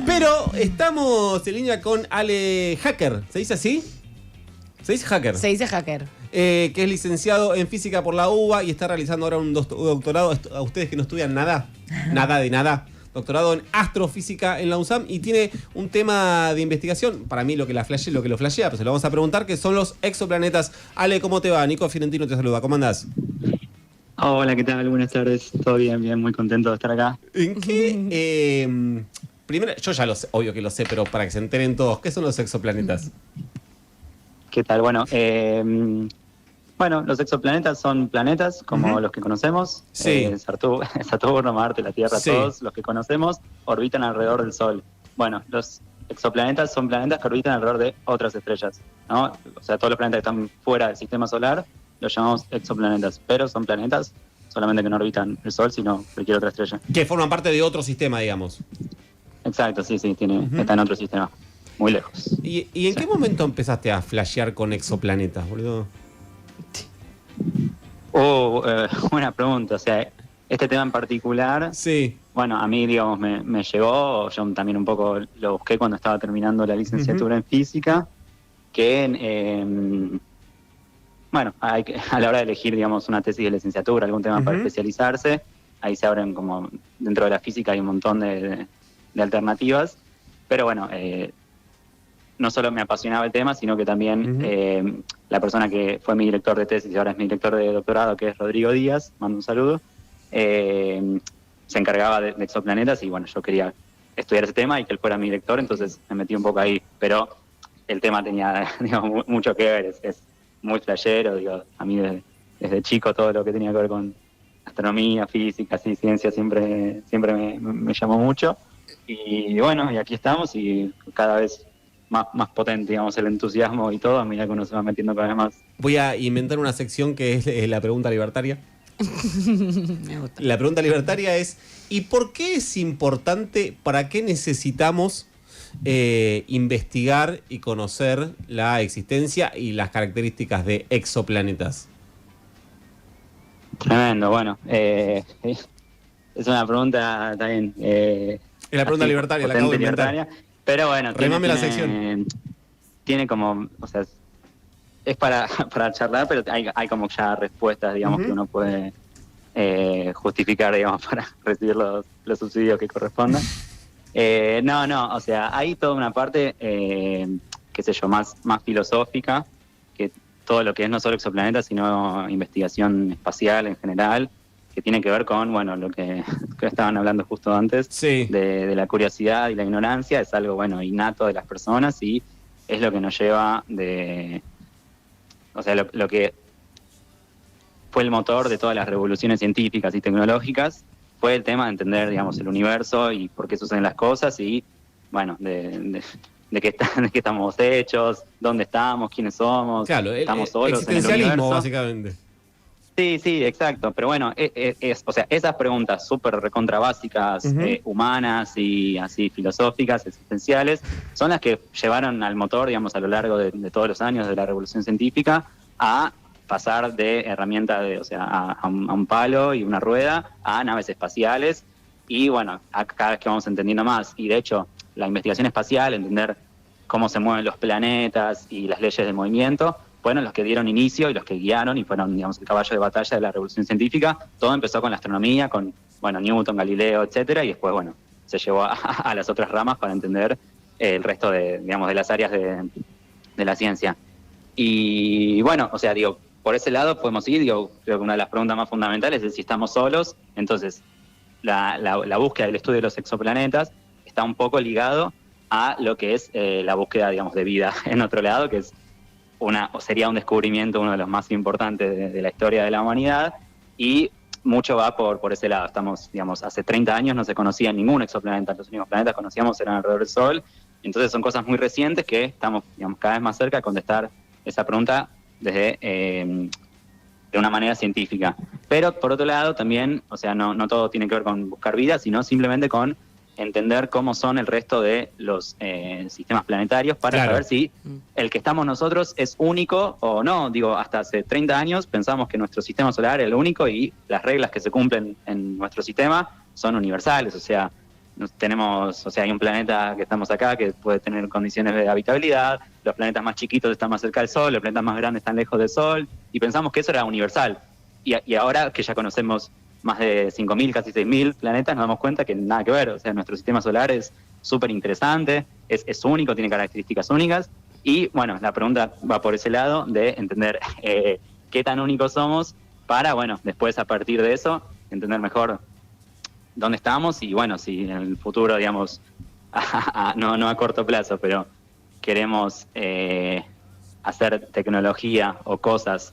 Pero estamos en línea con Ale Hacker. ¿Se dice así? ¿Se dice Hacker? Se dice Hacker. Que es licenciado en física por la UBA y está realizando ahora un doctorado. A ustedes que no estudian nada, nada de nada. Doctorado en astrofísica en la UNSAM y tiene un tema de investigación. Para mí lo que lo flashea, pues se lo vamos a preguntar, que son los exoplanetas. Ale, ¿cómo te va? Nico Fiorentino te saluda. ¿Cómo andás? Hola, ¿qué tal? Buenas tardes. Todo bien, bien, muy contento de estar acá. ¿En qué? Primero, yo ya lo sé, obvio que lo sé, pero para que se enteren todos, ¿qué son los exoplanetas? ¿Qué tal? Bueno, los exoplanetas son planetas como los que conocemos. Sí. Saturno, Marte, la Tierra, Sí. todos los que conocemos orbitan alrededor del Sol. Bueno, los exoplanetas son planetas que orbitan alrededor de otras estrellas, ¿no? O sea, todos los planetas que están fuera del sistema solar los llamamos exoplanetas, pero son planetas solamente que no orbitan el Sol, sino cualquier otra estrella. Que forman parte de otro sistema, digamos. Exacto, sí, está en otro sistema, muy lejos. ¿Y en qué momento empezaste a flashear con exoplanetas, boludo? Buena pregunta. O sea, este tema en particular, Sí. bueno, a mí, digamos, me llegó, yo también un poco lo busqué cuando estaba terminando la licenciatura en física, que bueno, a la hora de elegir, digamos, una tesis de licenciatura, algún tema para especializarse, ahí se abren como, dentro de la física hay un montón de alternativas, pero bueno, no solo me apasionaba el tema, sino que también la persona que fue mi director de tesis y ahora es mi director de doctorado, que es Rodrigo Díaz, mando un saludo, se encargaba de exoplanetas y bueno, yo quería estudiar ese tema y que él fuera mi director, entonces me metí un poco ahí, pero el tema tenía, digamos, mucho que ver, es muy flashero, digo, a mí desde chico todo lo que tenía que ver con astronomía, física, sí, ciencia siempre me llamó mucho y bueno, y aquí estamos y cada vez más potente, digamos, el entusiasmo y todo, a medida que uno se va metiendo cada vez más. Voy a inventar una sección que es la pregunta libertaria. Me gusta. La pregunta libertaria es, ¿y por qué es importante, para qué necesitamos investigar y conocer la existencia y las características de exoplanetas? Tremendo, bueno, es una pregunta también... Es la pregunta libertaria, la acabo de inventar. Libertaria, pero bueno, Remame la sección. Tiene como, o sea, es para charlar, pero hay como ya respuestas, digamos, que uno puede justificar, digamos, para recibir los subsidios que correspondan. No, o sea, hay toda una parte, qué sé yo, más filosófica, que todo lo que es no solo exoplanetas, sino investigación espacial en general, que tiene que ver con, bueno, lo que estaban hablando justo antes, Sí. de la curiosidad y la ignorancia, es algo, bueno, innato de las personas y es lo que nos lleva o sea, lo que fue el motor de todas las revoluciones científicas y tecnológicas, fue el tema de entender, digamos, el universo y por qué suceden las cosas y, bueno, de qué estamos hechos, dónde estamos, quiénes somos, Claro, estamos solos en el existencialismo, universo. básicamente. Sí, exacto. Pero bueno, o sea, esas preguntas súper recontra básicas, humanas y así filosóficas, existenciales, son las que llevaron al motor, digamos, a lo largo de todos los años de la revolución científica a pasar de herramienta o sea, a un palo y una rueda a naves espaciales y bueno, cada vez que vamos entendiendo más. Y de hecho, la investigación espacial, entender cómo se mueven los planetas y las leyes del movimiento, fueron los que dieron inicio y los que guiaron y fueron, digamos, el caballo de batalla de la revolución científica. Todo empezó con la astronomía, con, bueno, Newton, Galileo, etcétera, y después, bueno, se llevó a las otras ramas para entender el resto de, digamos, de las áreas de la ciencia. Y bueno, o sea, digo, por ese lado podemos ir, digo, creo que una de las preguntas más fundamentales es si estamos solos. Entonces, la búsqueda del estudio de los exoplanetas está un poco ligado a lo que es la búsqueda, digamos, de vida en otro lado, que es sería un descubrimiento, uno de los más importantes de la historia de la humanidad, y mucho va por ese lado. Estamos, digamos, hace 30 años no se conocía ningún exoplaneta, los únicos planetas que conocíamos eran alrededor del Sol, entonces son cosas muy recientes que estamos, digamos, cada vez más cerca de contestar esa pregunta desde de una manera científica. Pero por otro lado también, o sea, no todo tiene que ver con buscar vida, sino simplemente con entender cómo son el resto de los sistemas planetarios para saber si el que estamos nosotros es único o no. Digo, hasta hace 30 años pensamos que nuestro sistema solar era el único y las reglas que se cumplen en nuestro sistema son universales. O sea, tenemos, o sea, hay un planeta que estamos acá que puede tener condiciones de habitabilidad, los planetas más chiquitos están más cerca del Sol, los planetas más grandes están lejos del Sol, y pensamos que eso era universal. Y ahora que ya conocemos más de 5.000, casi 6.000 planetas, nos damos cuenta que nada que ver. O sea, nuestro sistema solar es súper interesante, es único, tiene características únicas. Y bueno, la pregunta va por ese lado de entender qué tan únicos somos para, bueno, después a partir de eso, entender mejor dónde estamos y, bueno, si en el futuro, digamos, no a corto plazo, pero queremos hacer tecnología o cosas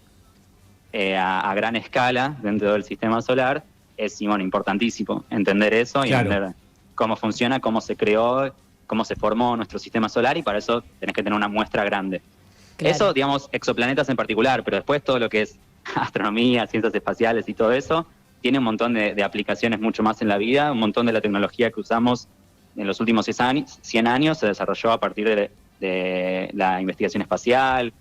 a gran escala dentro del sistema solar, es, bueno, importantísimo entender eso y Claro. entender cómo funciona, cómo se creó, cómo se formó nuestro sistema solar, y para eso tenés que tener una muestra grande. Claro. Eso, digamos, exoplanetas en particular, pero después todo lo que es astronomía, ciencias espaciales y todo eso, tiene un montón de aplicaciones mucho más en la vida. Un montón de la tecnología que usamos en los últimos 100 años se desarrolló a partir de la investigación espacial,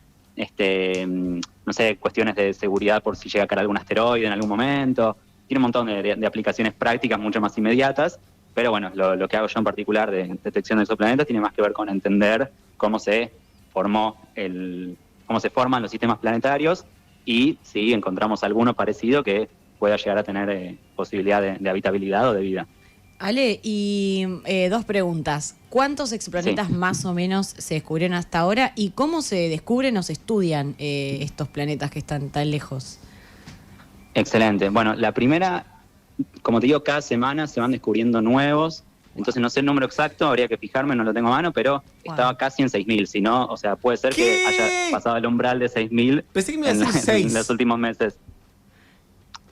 no sé, cuestiones de seguridad por si llega a caer algún asteroide en algún momento. Tiene un montón de aplicaciones prácticas mucho más inmediatas, pero bueno, lo que hago yo en particular de detección de exoplanetas tiene más que ver con entender cómo se forman los sistemas planetarios y si encontramos alguno parecido que pueda llegar a tener posibilidad de habitabilidad o de vida. Ale, y 2 preguntas. ¿Cuántos exoplanetas Sí. más o menos se descubrieron hasta ahora y cómo se descubren o se estudian estos planetas que están tan lejos? Excelente. Bueno, la primera, como te digo, cada semana se van descubriendo nuevos. Entonces no sé el número exacto, habría que fijarme, no lo tengo a mano, pero estaba casi en 6.000. Si no, o sea, puede ser ¿Qué? que haya pasado el umbral de 6.000 Pensé que me iba a decir en 6. los últimos meses.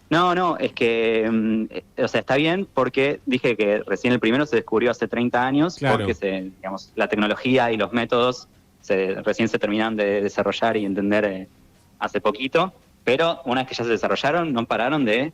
No, es que, o sea, está bien porque dije que recién el primero se descubrió hace 30 años, Claro. porque digamos, la tecnología y los métodos recién se terminan de desarrollar y entender hace poquito, pero una vez que ya se desarrollaron, no pararon de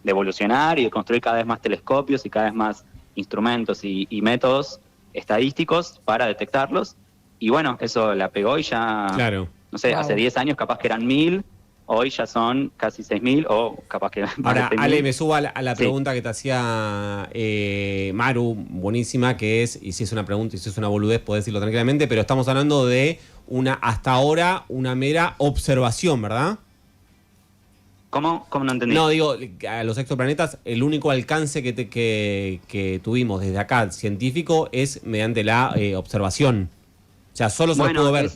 evolucionar y de construir cada vez más telescopios y cada vez más instrumentos y métodos estadísticos para detectarlos. Y bueno, eso la pegó y ya, Claro. no sé, Wow. hace 10 años capaz que eran 1.000, hoy ya son casi 6.000 o capaz que más de Ahora, 6.000. Ale, me subo a la Sí. pregunta que te hacía Maru, buenísima, que es, y si es una pregunta y si es una boludez, podés decirlo tranquilamente, pero estamos hablando de hasta ahora, una mera observación, ¿verdad? ¿Cómo no entendí? No, digo, a los exoplanetas, el único alcance que tuvimos desde acá, científico, es mediante la observación. O sea, solo se los pudo ver.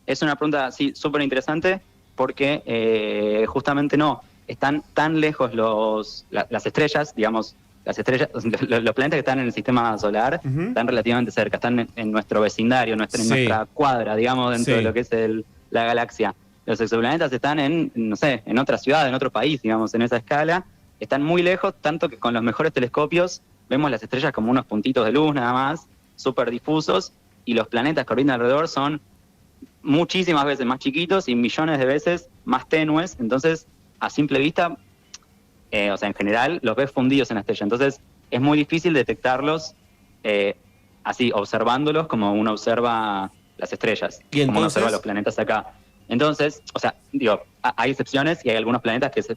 Es una pregunta, sí, súper interesante, porque justamente no, están tan lejos las estrellas, digamos, los planetas que están en el sistema solar Ujú. están relativamente cerca, están en nuestro vecindario, en Sí. nuestra cuadra, digamos, dentro Sí. de lo que es la galaxia. Los exoplanetas están no sé, en otra ciudad, en otro país, digamos, en esa escala. Están muy lejos, tanto que con los mejores telescopios vemos las estrellas como unos puntitos de luz nada más, súper difusos, y los planetas que orbitan alrededor son muchísimas veces más chiquitos y millones de veces más tenues. Entonces, a simple vista, o sea, en general, los ves fundidos en la estrella. Entonces, es muy difícil detectarlos así, observándolos como uno observa las estrellas, ¿Y como uno entonces? observa los planetas acá. Entonces, o sea, digo, hay excepciones y hay algunos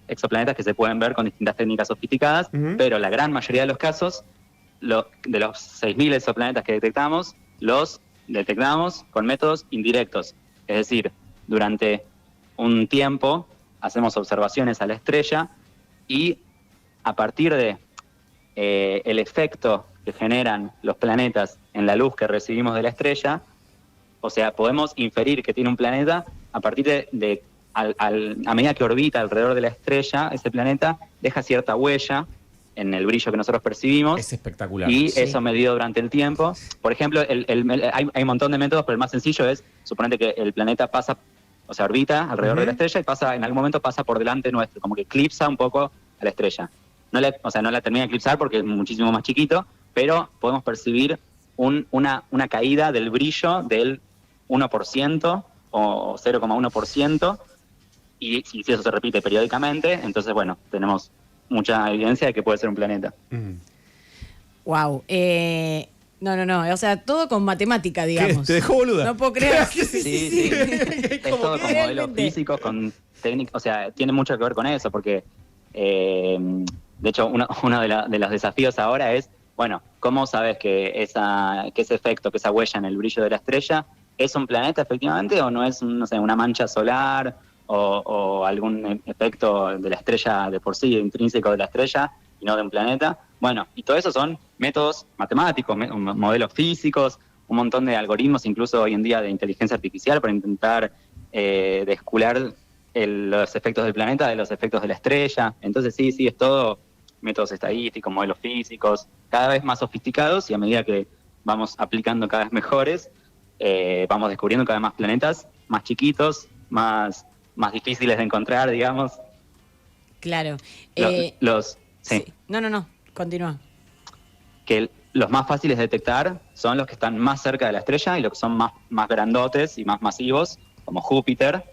exoplanetas que se pueden ver con distintas técnicas sofisticadas, Ujú. pero la gran mayoría de los casos, de los 6.000 exoplanetas que detectamos, los detectamos con métodos indirectos. Es decir, durante un tiempo hacemos observaciones a la estrella y a partir de el efecto que generan los planetas en la luz que recibimos de la estrella, o sea, podemos inferir que tiene un planeta a partir a medida que orbita alrededor de la estrella, ese planeta deja cierta huella en el brillo que nosotros percibimos. Es espectacular. Y Sí. eso medido durante el tiempo. Por ejemplo, hay un montón de métodos, pero el más sencillo es, suponete que el planeta pasa, o sea, orbita alrededor de la estrella y en algún momento pasa por delante nuestro, como que eclipsa un poco a la estrella. No la termina de eclipsar porque es muchísimo más chiquito, pero podemos percibir una caída del brillo del 1% o 0,1%, y si eso se repite periódicamente, entonces, bueno, tenemos mucha evidencia de que puede ser un planeta. Wow. No. O sea, todo con matemática, digamos. ¿Te dejó boluda? No puedo creer. Sí. Es todo con modelos Realmente. físicos, con técnicas, o sea, tiene mucho que ver con eso, porque De hecho, uno de los desafíos ahora es, bueno, ¿cómo sabes que ese efecto, que esa huella en el brillo de la estrella es un planeta efectivamente o no es, no sé, una mancha solar o algún efecto de la estrella de por sí, intrínseco de la estrella y no de un planeta? Bueno, y todo eso son métodos matemáticos, modelos físicos, un montón de algoritmos, incluso hoy en día de inteligencia artificial, para intentar descular los efectos del planeta de los efectos de la estrella. Entonces sí, es todo métodos estadísticos, modelos físicos, cada vez más sofisticados, y a medida que vamos aplicando cada vez mejores, vamos descubriendo cada vez más planetas más chiquitos, más difíciles de encontrar, digamos. Claro. Sí. No, continúa. Que los más fáciles de detectar son los que están más cerca de la estrella y los que son más grandotes y más masivos, como Júpiter,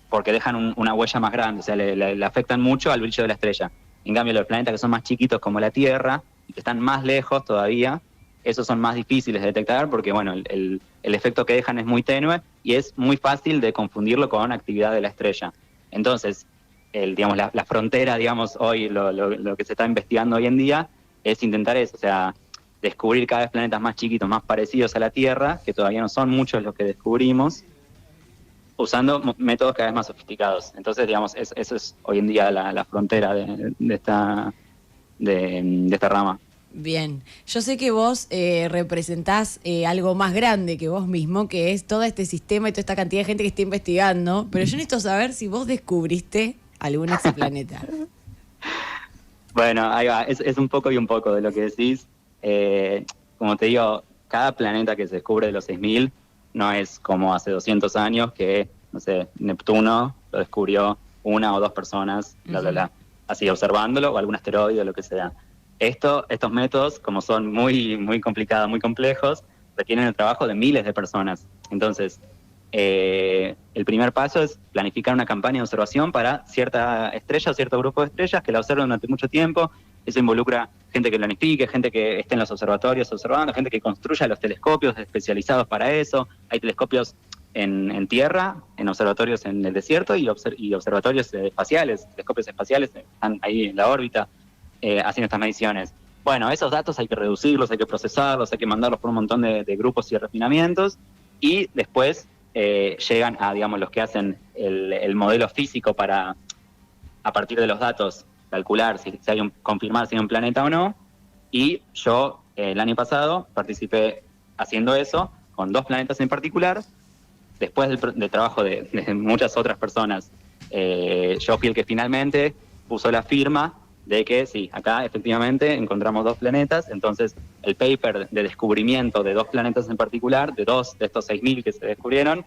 porque dejan una huella más grande, o sea, le afectan mucho al brillo de la estrella. En cambio, los planetas que son más chiquitos, como la Tierra, y que están más lejos todavía, esos son más difíciles de detectar porque, bueno, el efecto que dejan es muy tenue y es muy fácil de confundirlo con actividad de la estrella. Entonces, digamos, la frontera, digamos, hoy, lo que se está investigando hoy en día, es intentar eso, o sea, descubrir cada vez planetas más chiquitos, más parecidos a la Tierra, que todavía no son muchos los que descubrimos, usando métodos cada vez más sofisticados. Entonces, digamos, eso es hoy en día la frontera de esta rama. Bien, yo sé que vos representás algo más grande que vos mismo, que es todo este sistema y toda esta cantidad de gente que está investigando, pero yo necesito saber si vos descubriste algún exoplaneta. Bueno, ahí va, es un poco y un poco de lo que decís. Como te digo, cada planeta que se descubre de los 6.000 no es como hace 200 años que, no sé, Neptuno lo descubrió una o dos personas, así observándolo, o algún asteroide o lo que sea. Estos métodos, como son muy, muy complicados, muy complejos, requieren el trabajo de miles de personas. Entonces, el primer paso es planificar una campaña de observación para cierta estrella o cierto grupo de estrellas que la observen durante mucho tiempo. Eso involucra gente que planifique, gente que esté en los observatorios observando, gente que construya los telescopios especializados para eso. Hay telescopios en tierra, en observatorios en el desierto y observatorios espaciales, telescopios espaciales están ahí en la órbita haciendo estas mediciones. Bueno, esos datos hay que reducirlos, hay que procesarlos, hay que mandarlos por un montón de grupos y refinamientos, y después llegan a, digamos, los que hacen el modelo físico para, a partir de los datos, calcular si confirmar si hay un planeta o no. Y yo el año pasado participé haciendo eso con 2 planetas en particular. Después del trabajo de muchas otras personas, yo fui el que finalmente puso la firma de que sí, acá efectivamente encontramos 2 planetas. Entonces el paper de descubrimiento de 2 planetas en particular, de 2 de estos 6.000 que se descubrieron,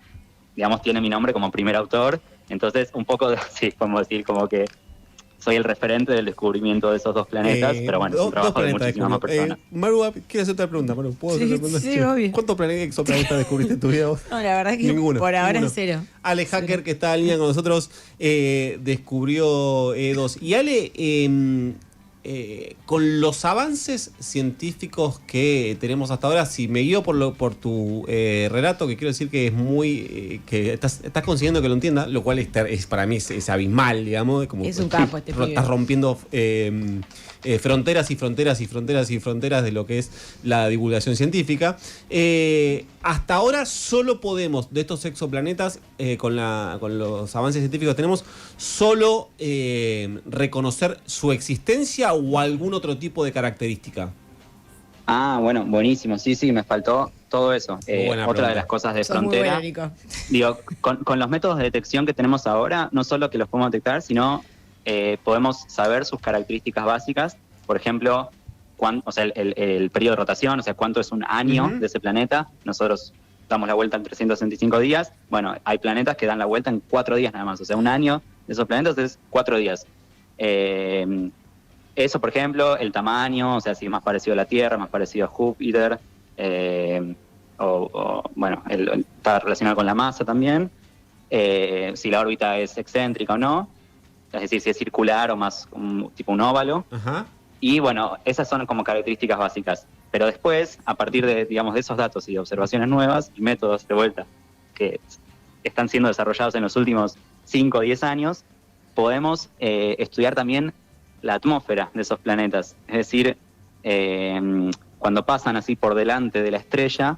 digamos, tiene mi nombre como primer autor. Entonces un poco, sí, podemos decir como que soy el referente del descubrimiento de esos 2 planetas, pero bueno, es un trabajo de muchísimas más personas. Maru, quiero hacer otra pregunta, Maru. ¿Puedo hacer otra pregunta? Sí, obvio. ¿Cuántos exoplanetas descubriste en tu vida vos? No, la verdad que Ninguno. por ahora es 0. Ale Hacker, que está en línea con nosotros, descubrió 2. Y Ale, con los avances científicos que tenemos hasta ahora, si me guío por tu relato, que quiero decir que es muy que estás consiguiendo que lo entienda, lo cual es para mí es abismal, digamos, como es un campo este pibe. Estás rompiendo fronteras y fronteras y fronteras y fronteras de lo que es la divulgación científica. Hasta ahora solo podemos, de estos exoplanetas, con los avances científicos que tenemos, solo reconocer su existencia o algún otro tipo de característica. Ah, bueno, buenísimo. Sí, me faltó todo eso. Otra de las cosas de frontera. Digo, con los métodos de detección que tenemos ahora, no solo que los podemos detectar, sino podemos saber sus características básicas. Por ejemplo, el periodo de rotación, o sea, cuánto es un año de ese planeta. Nosotros damos la vuelta en 365 días. Bueno, hay planetas que dan la vuelta en 4 días nada más. O sea, un año de esos planetas es 4 días. Eso, por ejemplo, el tamaño, o sea, si es más parecido a la Tierra, más parecido a Júpiter, bueno, está relacionado con la masa también, si la órbita es excéntrica o no, es decir, si es circular o más tipo un óvalo. Ajá. Y bueno, esas son como características básicas. Pero después, a partir de, digamos, de esos datos y de observaciones nuevas y métodos de vuelta que están siendo desarrollados en los últimos 5 o 10 años, podemos estudiar también la atmósfera de esos planetas. Es decir, cuando pasan así por delante de la estrella,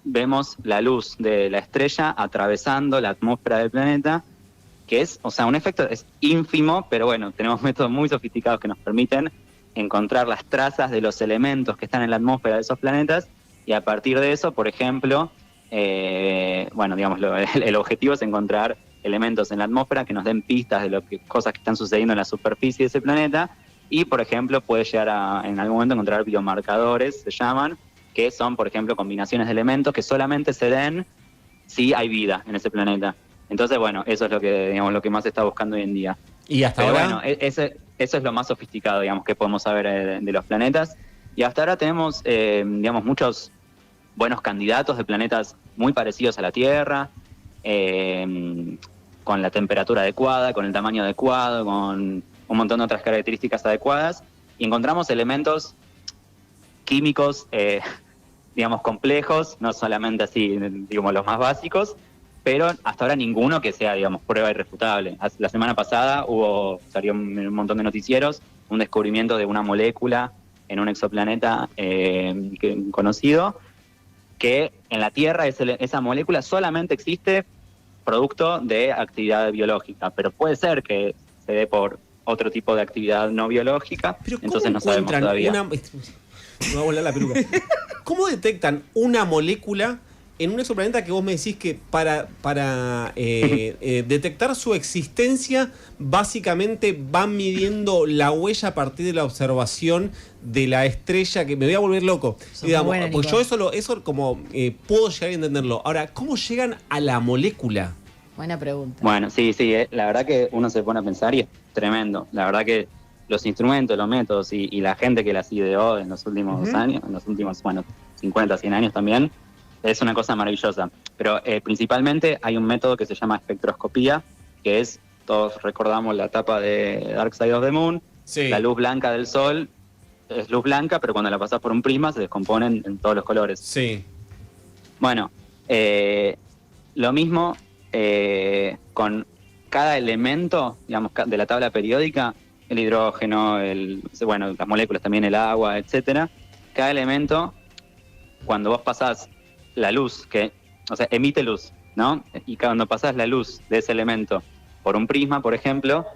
vemos la luz de la estrella atravesando la atmósfera del planeta, que es, o sea, un efecto es ínfimo, pero bueno, tenemos métodos muy sofisticados que nos permiten encontrar las trazas de los elementos que están en la atmósfera de esos planetas, y a partir de eso, por ejemplo, bueno, digamos, el objetivo es encontrar elementos en la atmósfera que nos den pistas de cosas que están sucediendo en la superficie de ese planeta, y, por ejemplo, puede llegar a, en algún momento, encontrar biomarcadores, se llaman, que son, por ejemplo, combinaciones de elementos que solamente se den si hay vida en ese planeta. Entonces, bueno, eso es lo que, digamos, lo que más se está buscando hoy en día. Y hasta Pero ahora... bueno, eso es lo más sofisticado, digamos, que podemos saber de los planetas. Y hasta ahora tenemos, digamos, muchos buenos candidatos de planetas muy parecidos a la Tierra, con la temperatura adecuada, con el tamaño adecuado, con un montón de otras características adecuadas. Y encontramos elementos químicos, digamos, complejos, no solamente así, digamos, los más básicos, pero hasta ahora ninguno que sea, digamos, prueba irrefutable. La semana pasada salió un montón de noticieros, un descubrimiento de una molécula en un exoplaneta conocido, que en la Tierra esa molécula solamente existe producto de actividad biológica, pero puede ser que se dé por otro tipo de actividad no biológica, Pero entonces no sabemos todavía. Me va a volar la peluca. ¿Cómo detectan una molécula en un exoplaneta que vos me decís que para detectar su existencia básicamente van midiendo la huella a partir de la observación de la estrella? Que me voy a volver loco. Digamos, pues yo eso como puedo llegar a entenderlo. Ahora, ¿cómo llegan a la molécula? Buena pregunta. Bueno, sí, la verdad que uno se pone a pensar y es tremendo. La verdad que los instrumentos, los métodos y la gente que las ideó en los últimos años, en los últimos, 50, 100 años también, es una cosa maravillosa. Pero principalmente hay un método que se llama espectroscopía, que es, todos recordamos la etapa de Dark Side of the Moon, sí. La luz blanca del Sol es luz blanca, pero cuando la pasas por un prisma se descomponen en todos los colores. Sí. Bueno, lo mismo con cada elemento, digamos, de la tabla periódica, el hidrógeno, las moléculas también, el agua, etcétera. Cada elemento, cuando vos pasás la luz, emite luz, ¿no? Y cuando pasás la luz de ese elemento por un prisma, por ejemplo,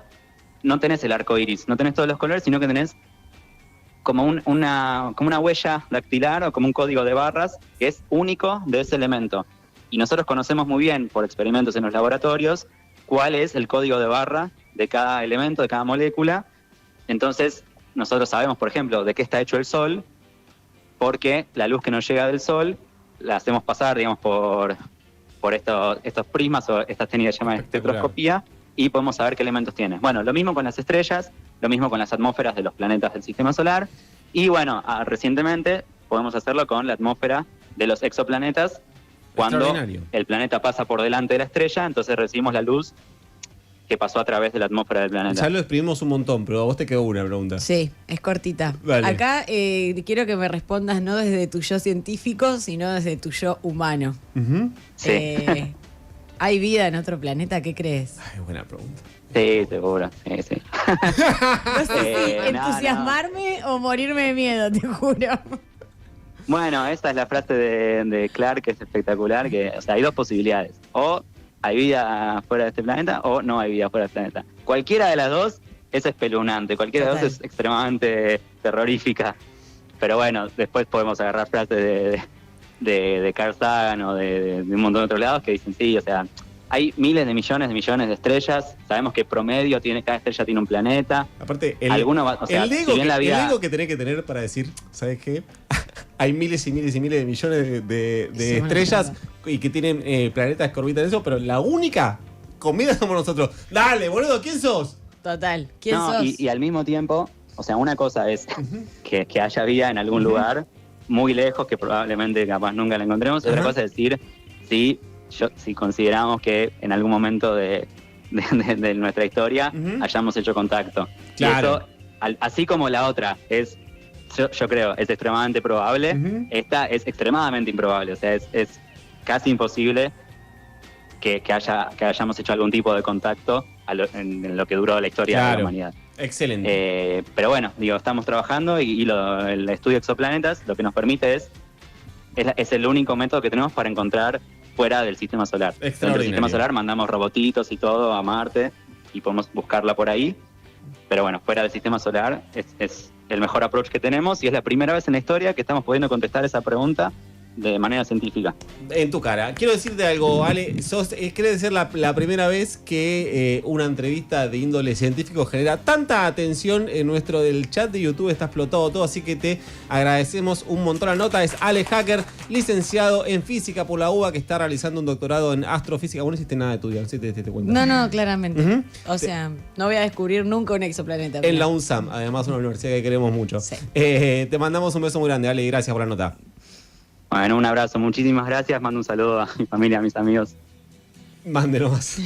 no tenés el arco iris, no tenés todos los colores, sino que tenés como una huella dactilar o como un código de barras que es único de ese elemento. Y nosotros conocemos muy bien, por experimentos en los laboratorios, cuál es el código de barra de cada elemento, de cada molécula. Entonces, nosotros sabemos, por ejemplo, de qué está hecho el Sol, porque la luz que nos llega del Sol la hacemos pasar, digamos, por estos prismas o estas técnicas llamadas espectroscopía, y podemos saber qué elementos tiene. Bueno, lo mismo con las estrellas, lo mismo con las atmósferas de los planetas del sistema solar, y bueno, recientemente podemos hacerlo con la atmósfera de los exoplanetas. Cuando el planeta pasa por delante de la estrella, entonces recibimos la luz que pasó a través de la atmósfera del planeta. Ya lo exprimimos un montón, pero a vos te quedó una pregunta. Sí, es cortita. Vale. Acá quiero que me respondas no desde tu yo científico, sino desde tu yo humano. Sí. ¿Hay vida en otro planeta? ¿Qué crees? Ay, buena pregunta. Sí, seguro. Sí. No sé si entusiasmarme o morirme de miedo, te juro. Bueno, esa es la frase de Clark, que es espectacular, que, o sea, hay dos posibilidades. O hay vida fuera de este planeta o no hay vida fuera del planeta. Cualquiera de las dos es espeluznante, cualquiera de las dos es extremadamente terrorífica. Pero bueno, después podemos agarrar frases de Carl Sagan o de un montón de otros lados que dicen sí, o sea, hay miles de millones de estrellas, sabemos que promedio cada estrella tiene un planeta. Aparte, el ego que tenés que tener para decir, ¿sabes qué? Hay miles y miles y miles de millones de estrellas y que tienen planetas que orbitan eso, pero la única comida somos nosotros. Dale, boludo, ¿quién sos? Total, ¿quién sos? Y al mismo tiempo, o sea, una cosa es que haya vida en algún lugar muy lejos, que probablemente capaz nunca la encontremos. Otra cosa es decir, si consideramos que en algún momento de nuestra historia hayamos hecho contacto. Claro. Y eso, así como la otra es, yo creo, es extremadamente probable, esta es extremadamente improbable. O sea, es casi imposible que hayamos hecho algún tipo de contacto en lo que duró la historia de la humanidad. Excelente. Pero bueno, digo, estamos trabajando y el estudio exoplanetas lo que nos permite es el único método que tenemos para encontrar fuera del sistema solar. Dentro del sistema solar mandamos robotitos y todo a Marte y podemos buscarla por ahí. Pero bueno, fuera del sistema solar es el mejor approach que tenemos y es la primera vez en la historia que estamos pudiendo contestar esa pregunta de manera científica. En tu cara. Quiero decirte algo, Ale. Cree ser la primera vez que una entrevista de índole científico genera tanta atención en del chat de YouTube. Está explotado todo, así que te agradecemos un montón. La nota es Ale Hacker, licenciado en física por la UBA, que está realizando un doctorado en astrofísica. Vos no hiciste nada de estudiar, no sé si te cuento. No, claramente. O sea, no voy a descubrir nunca un exoplaneta. En la UNSAM, además una universidad que queremos mucho. Sí. Te mandamos un beso muy grande, Ale, y gracias por la nota. Bueno, un abrazo, muchísimas gracias, mando un saludo a mi familia, a mis amigos. Mándenos más.